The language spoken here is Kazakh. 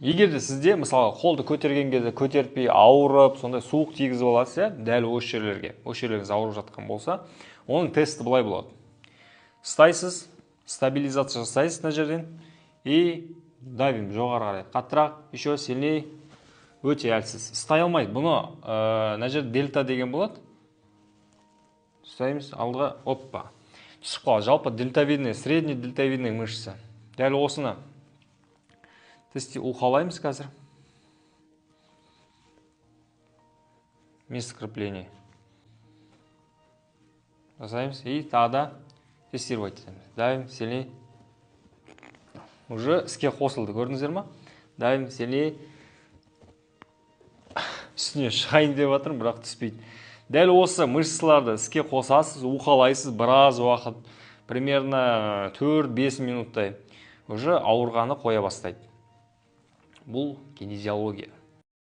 Егер де сізде мысалы қолды көтерген кезде көтертпей ауырып, сондай суық тигізіп аласыз, дәл осы жерлеріңіз ауырып жатқан болса, оның тесті былай болады. Ұстайсыз, стабилизация жасайсыз мына жерден и давим жоғары қарай. Қаттырақ, еще сильней, өте әлсіз. Ұстай алмайды. Бұны мына жерде дельта деген болады. Ұстаймыз, алдыға, оппа. Түсіп қалады. Жалпы дельтовидная, средний дельтовидная мышца. Дәл осыны тесте уқалаймыз қазір. Место крепления. Жасаймыз и тағы да тестировать етеміз. Давим, сильней. Уже іске қосылды, көрдіңіздер ма? Давим, сильней. Үстіне шығайын деп жатырмын, бірақ түспейді. Дәл осы мышцаларды іске қосасыз, уқалайсыз біраз уақыт, примерно 4-5 минуттай. Уже ауырғаны қоя бастайды. Бұл кинезиология.